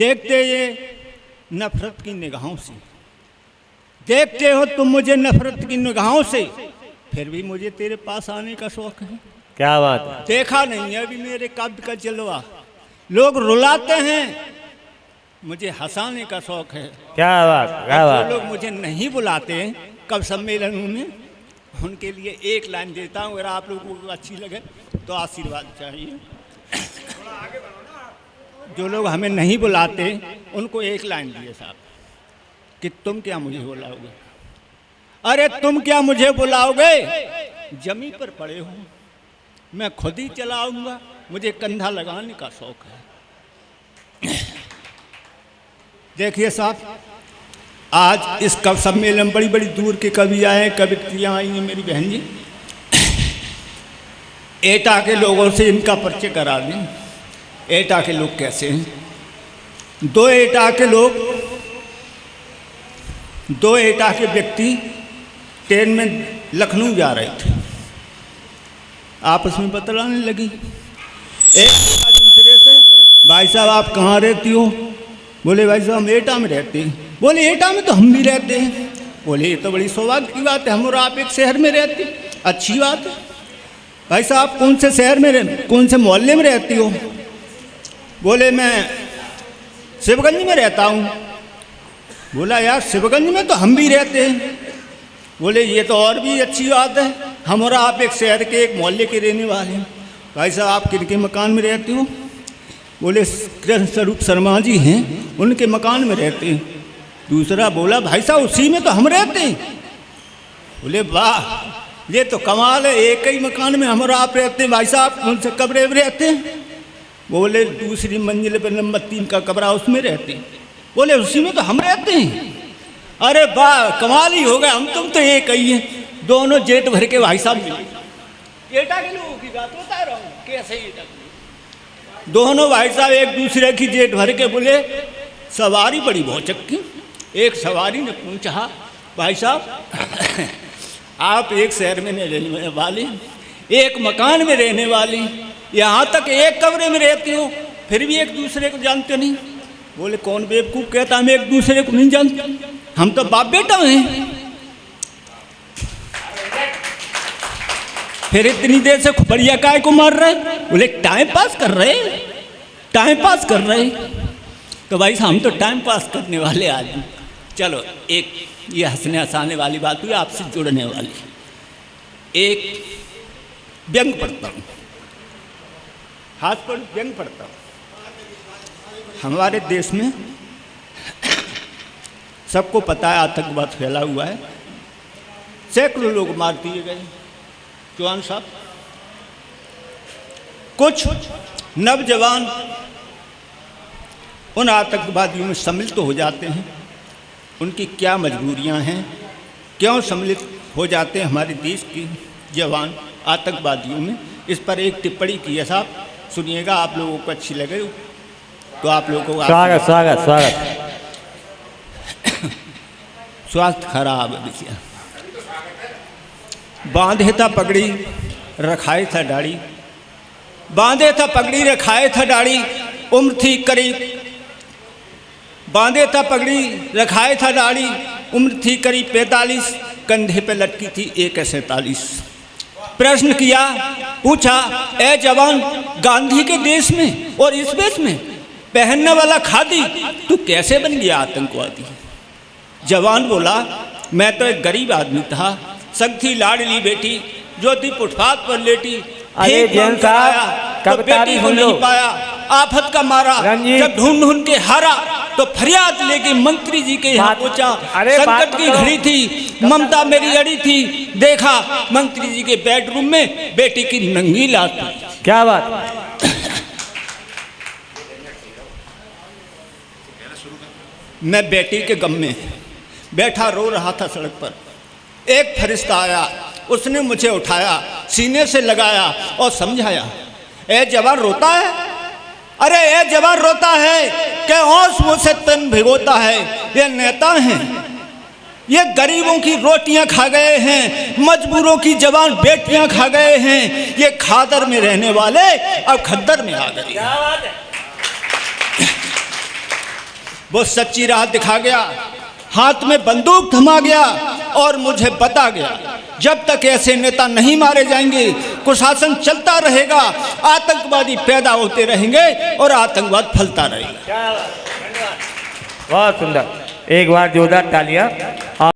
देखते ये नफरत की निगाहों से, देखते हो तुम मुझे नफरत की निगाहों से, फिर भी मुझे तेरे पास आने का शौक है। क्या बात है। देखा नहीं है अभी मेरे काव्य का जलवा, लोग रुलाते हैं, मुझे हंसाने का शौक है। क्या बात, क्या बात। जो लोग मुझे नहीं बुलाते कब सम्मेलनों में, उनके लिए एक लाइन देता हूँ, अगर आप लोगों को अच्छी लगे तो आशीर्वाद चाहिए। जो लोग हमें नहीं बुलाते उनको एक लाइन दिए साहब कि तुम क्या मुझे बुलाओगे। अरे तुम क्या मुझे बुलाओगे, जमी पर पड़े हो, मैं खुद ही चलाऊंगा, मुझे कंधा लगाने का शौक है। देखिए साहब, आज इस कवि सम्मेलन में बड़ी बड़ी दूर के कवि आए, कवित्रियाँ आई हैं मेरी बहन जी। एटा के लोगों से इनका परिचय करा दें। एटा के लोग कैसे हैं? दो एटा के व्यक्ति ट्रेन में लखनऊ जा रहे थे, आपस में बतलाने लगी। एक दूसरे से, भाई साहब आप कहाँ रहती हो? बोले भाई साहब हम एटा में रहते हैं। बोले एटा में तो हम भी रहते हैं। बोले ये तो बड़ी सौभाग्य की बात है, हम और आप एक शहर में रहते हैं, अच्छी बात है। भाई साहब कौन से शहर में, कौन से मोहल्ले में रहती हो? बोले मैं शिवगंज में रहता हूँ। बोला यार शिवगंज में तो हम भी रहते हैं। बोले ये तो और भी अच्छी बात है, हम और आप एक शहर के एक मोहल्ले के रहने वाले हैं। भाई साहब आप किन के मकान में रहते हो? बोले कृष्ण स्वरूप शर्मा जी हैं, उनके मकान में रहते हैं। दूसरा बोला भाई साहब उसी में तो हम रहते हैं। बोले वाह ये तो कमाल है, एक ही मकान में हम और आप रहते हैं। भाई साहब कौन से कमरे में रहते हैं? बोले दूसरी मंजिल पर नंबर 3 का कमरा, उसमें रहते हैं। बोले उसी में तो हम रहते हैं। अरे वाह कमाल ही हो गया, हम तुम तो एक ही हैं। दोनों जेट भर के भाई साहब मिले। एटा के लोगों की बात बता रहा हूँ कैसे एटा के दोनों भाई साहब एक दूसरे की जेट भर के बोले सवारी बड़ी भौचक्की। एक सवारी ने पूछा भाई साहब आप एक शहर में रहने वाली, एक मकान में रहने वाली, यहाँ तक एक कमरे में रहती हो, फिर भी एक दूसरे को जानते नहीं। बोले कौन बेवकूफ़ कहता हम एक दूसरे को नहीं जानते, हम तो बाप बेटा हैं। फिर इतनी देर से खुपड़िया काय को मार रहे? बोले टाइम पास कर रहे, टाइम पास कर रहे। तो भाई हम तो टाइम पास करने वाले आदमी। चलो एक ये हंसने हंसाने वाली बात हुई, आपसे जुड़ने वाली। एक व्यंग पढ़ता हूँ, हाथ पर व्यंग पढ़ता हूँ। हमारे देश में सबको पता है आतंकवाद फैला हुआ है, सैकड़ों लोग मार दिए गए। जवान साहब कुछ नौजवान उन आतंकवादियों में सम्मिलित हो जाते हैं। उनकी क्या मजबूरियां हैं, क्यों सम्मिलित हो जाते हैं हमारे देश के जवान आतंकवादियों में, इस पर एक टिप्पणी की है साहब, सुनिएगा। आप लोगों को अच्छी लगे तो आप लोगों को स्वागत स्वागत स्वागत। स्वास्थ्य खराब है भैया। बांधे था पगड़ी रखाए था दाढ़ी, बांधे था पगड़ी रखाए था दाढ़ी, उम्र थी करीब, बांधे था पगड़ी रखाए था दाढ़ी, उम्र थी करीब 45, कंधे पे लटकी थी AK-47। प्रश्न किया, पूछा ए जवान गांधी के देश में और इस देश में पहनने वाला खादी तू कैसे बन गया आतंकवादी? जवान बोला मैं तो एक गरीब आदमी था, सख्ती लाडली बेटी जो थी फुटपाथ पर लेटी, अरे जैन साहब तो बेटी हो नहीं पाया, आफत का मारा, जब ढूंढ ढूंढ के हारा तो फरियाद लेके मंत्री जी के यहाँ पहुंचा। संकट की घड़ी थी, ममता मेरी अड़ी थी, देखा मंत्री जी के बेडरूम में बेटी की नंगी लात। क्या बात। मैं बेटी के गम में बैठा रो रहा था सड़क पर, एक फरिश्ता आया, उसने मुझे उठाया, सीने से लगाया और समझाया ए जवान रोता है, अरे ए जवान रोता है कि आंसुओं से तन भिगोता है। ये नेता हैं, ये गरीबों की रोटियां खा गए हैं, मजबूरों की जवान बेटियां खा गए हैं, ये खादर में रहने वाले अब खद्दर में आ गए। वो सच्ची राह दिखा गया, हाथ में बंदूक थमा गया और मुझे बता गया, जब तक ऐसे नेता नहीं मारे जाएंगे कुशासन चलता रहेगा, आतंकवादी पैदा होते रहेंगे और आतंकवाद फैलता रहेगा। बहुत सुंदर, एक बार जोरदार तालियां।